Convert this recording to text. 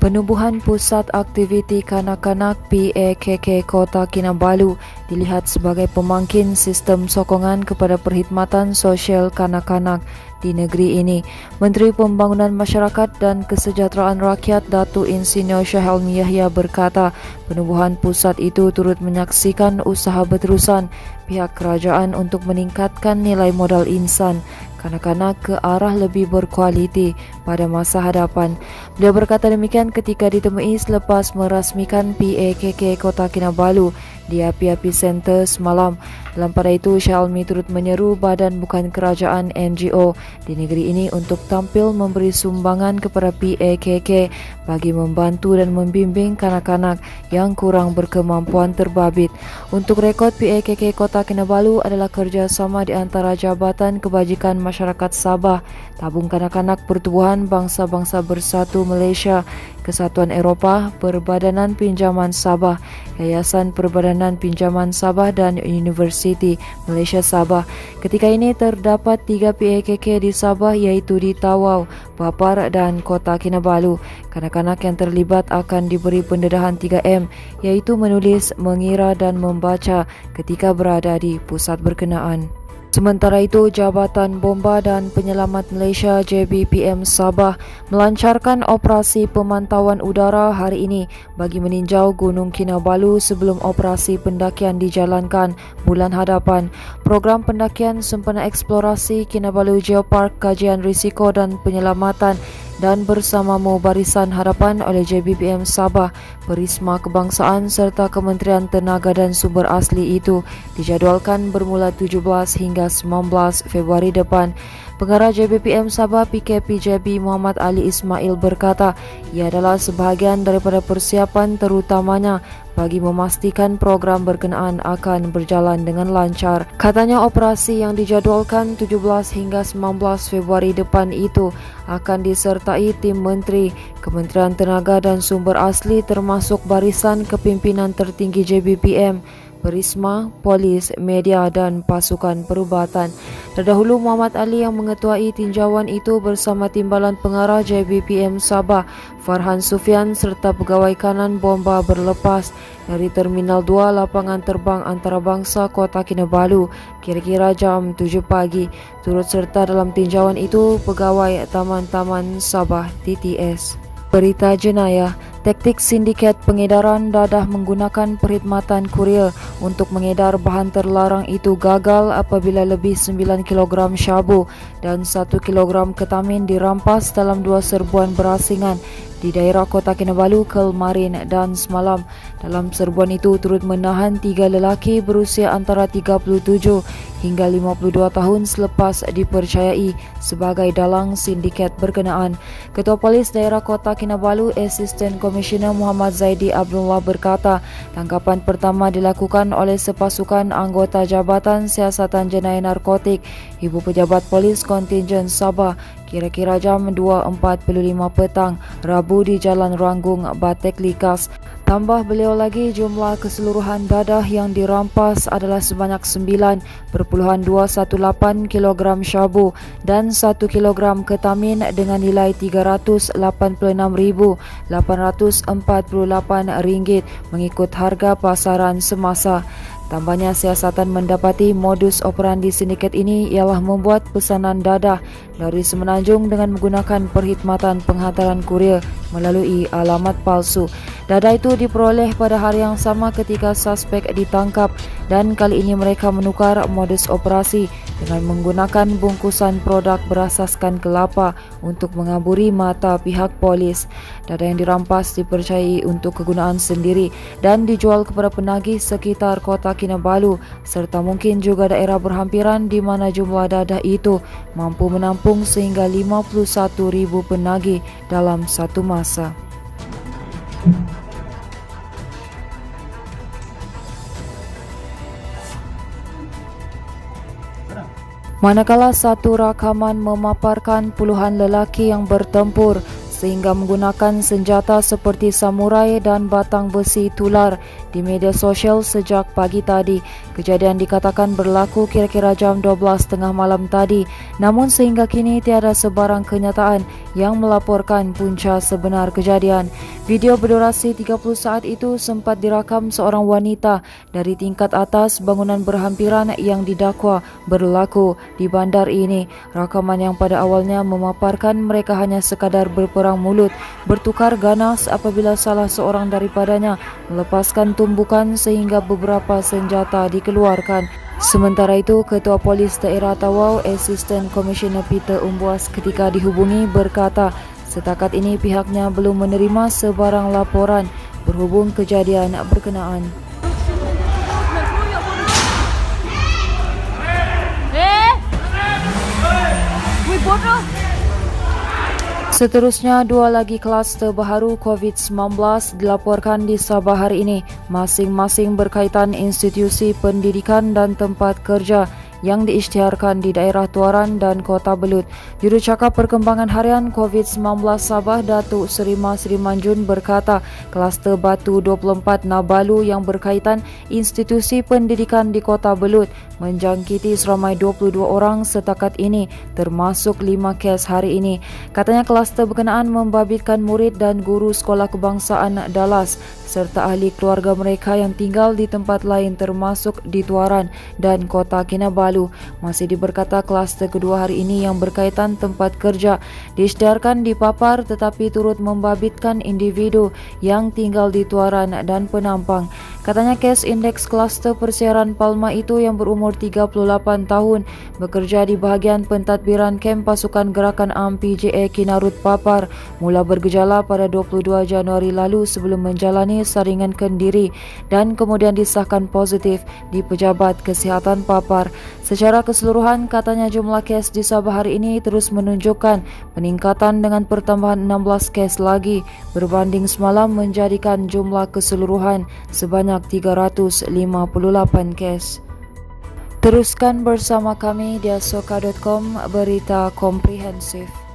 Penubuhan Pusat Aktiviti Kanak-Kanak PAKK Kota Kinabalu dilihat sebagai pemangkin sistem sokongan kepada perkhidmatan sosial kanak-kanak di negeri ini. Menteri Pembangunan Masyarakat dan Kesejahteraan Rakyat Datuk Insinyur Syahelmi Yahya berkata, penubuhan pusat itu turut menyaksikan usaha berterusan pihak kerajaan untuk meningkatkan nilai modal insan kanak-kanak ke arah lebih berkualiti pada masa hadapan. Beliau berkata demikian ketika ditemui selepas merasmikan PAKK Kota Kinabalu di Api-Api Center semalam. Dalam pada itu, Syahelmi turut menyeru badan bukan kerajaan NGO di negeri ini untuk tampil memberi sumbangan kepada PAKK bagi membantu dan membimbing kanak-kanak yang kurang berkemampuan terbabit. Untuk rekod, PAKK Kota Kinabalu adalah kerjasama di antara Jabatan Kebajikan Masyarakat Sabah, Tabung Kanak-Kanak Pertubuhan Bangsa-Bangsa Bersatu Malaysia, Kesatuan Eropah, Perbadanan Pinjaman Sabah, Yayasan Perbadanan Pinjaman Sabah dan Universiti Malaysia Sabah. Ketika ini terdapat 3 PAKK di Sabah iaitu di Tawau, Papar dan Kota Kinabalu. Kanak-kanak yang terlibat akan diberi pendedahan 3M iaitu menulis, mengira dan membaca ketika berada di pusat berkenaan. Sementara itu, Jabatan Bomba dan Penyelamat Malaysia JBPM Sabah melancarkan operasi pemantauan udara hari ini bagi meninjau Gunung Kinabalu sebelum operasi pendakian dijalankan bulan hadapan. Program pendakian sempena eksplorasi Kinabalu Geopark, kajian risiko dan penyelamatan dan bersamamu Barisan Harapan oleh JBPM Sabah, Perisma Kebangsaan serta Kementerian Tenaga dan Sumber Asli itu dijadualkan bermula 17 hingga 19 Februari depan. Pengarah JBPM Sabah PKPJB Muhammad Ali Ismail berkata, ia adalah sebahagian daripada persiapan terutamanya bagi memastikan program berkenaan akan berjalan dengan lancar. Katanya operasi yang dijadualkan 17 hingga 19 Februari depan itu akan disertai tim menteri, Kementerian Tenaga dan Sumber Asli termasuk barisan kepimpinan tertinggi JBPM, Perisma, Polis, Media dan Pasukan Perubatan. Terdahulu Muhammad Ali yang mengetuai tinjauan itu bersama Timbalan Pengarah JBPM Sabah, Farhan Sufian serta pegawai kanan bomba berlepas dari Terminal 2 Lapangan Terbang Antarabangsa Kota Kinabalu kira-kira jam 7 pagi. Turut serta dalam tinjauan itu pegawai Taman-Taman Sabah TTS. Berita jenayah, taktik sindiket pengedaran dadah menggunakan perkhidmatan kurir untuk mengedar bahan terlarang itu gagal apabila lebih 9 kg syabu dan 1 kg ketamin dirampas dalam 2 serbuan berasingan di daerah Kota Kinabalu kemarin dan semalam. Dalam serbuan itu turut menahan 3 lelaki berusia antara 37 hingga 52 tahun selepas dipercayai sebagai dalang sindiket berkenaan. Ketua Polis Daerah Kota Kinabalu Asisten Komisioner Muhammad Zaidi Abdullah berkata, tangkapan pertama dilakukan oleh sepasukan anggota Jabatan Siasatan Jenayah Narkotik Ibu Pejabat Polis Kontingen Sabah kira-kira jam 2.45 petang Rabu di Jalan Ranggung, Batek Likas. Tambah beliau lagi, jumlah keseluruhan dadah yang dirampas adalah sebanyak 9.218 kg syabu dan 1 kg ketamin dengan nilai RM386,848 mengikut harga pasaran semasa. Tambahnya, siasatan mendapati modus operandi sindiket ini ialah membuat pesanan dadah dari Semenanjung dengan menggunakan perkhidmatan penghantaran kurir melalui alamat palsu. Dadah itu diperoleh pada hari yang sama ketika suspek ditangkap dan kali ini mereka menukar modus operasi dengan menggunakan bungkusan produk berasaskan kelapa untuk mengaburi mata pihak polis. Dadah yang dirampas dipercayai untuk kegunaan sendiri dan dijual kepada penagih sekitar Kota Kinabalu serta mungkin juga daerah berhampiran di mana jumlah dadah itu mampu menampung sehingga 51,000 penagih dalam satu masa. Manakala satu rakaman memaparkan puluhan lelaki yang bertempur sehingga menggunakan senjata seperti samurai dan batang besi tular di media sosial sejak pagi tadi. Kejadian dikatakan berlaku kira-kira jam 12 tengah malam tadi, namun sehingga kini tiada sebarang kenyataan yang melaporkan punca sebenar kejadian. Video berdurasi 30 saat itu sempat dirakam seorang wanita dari tingkat atas bangunan berhampiran yang didakwa berlaku di bandar ini. Rakaman yang pada awalnya memaparkan mereka hanya sekadar berperang mulut, bertukar ganas apabila salah seorang daripadanya melepaskan tumbukan sehingga beberapa senjata dikeluarkan. Sementara itu, Ketua Polis Daerah Tawau, Assistant Commissioner Peter Umbuas ketika dihubungi berkata, setakat ini pihaknya belum menerima sebarang laporan berhubung kejadian berkenaan. Seterusnya, 2 lagi kluster baharu COVID-19 dilaporkan di Sabah hari ini, masing-masing berkaitan institusi pendidikan dan tempat kerja yang diisytiharkan di daerah Tuaran dan Kota Belud. Jurucakap Perkembangan Harian COVID-19 Sabah, Datuk Serima Sri Manjun berkata, kluster Batu 24 Nabalu yang berkaitan institusi pendidikan di Kota Belud menjangkiti seramai 22 orang setakat ini, termasuk 5 kes hari ini. Katanya kluster berkenaan membabitkan murid dan guru sekolah kebangsaan Dallas serta ahli keluarga mereka yang tinggal di tempat lain termasuk di Tuaran dan Kota Kinabalu. Masih diberkata kluster kedua hari ini yang berkaitan tempat kerja diisytiharkan di Papar tetapi turut membabitkan individu yang tinggal di Tuaran dan Penampang. Katanya kes indeks kluster persiaran Palma itu yang berumur 38 tahun bekerja di bahagian pentadbiran kem pasukan gerakan AM PJA Kinarut Papar mula bergejala pada 22 Januari lalu sebelum menjalani saringan kendiri dan kemudian disahkan positif di Pejabat Kesihatan Papar. Secara keseluruhan, katanya jumlah kes di Sabah hari ini terus menunjukkan peningkatan dengan pertambahan 16 kes lagi berbanding semalam menjadikan jumlah keseluruhan sebanyak 358 kes. Teruskan bersama kami di asoka.com, berita komprehensif.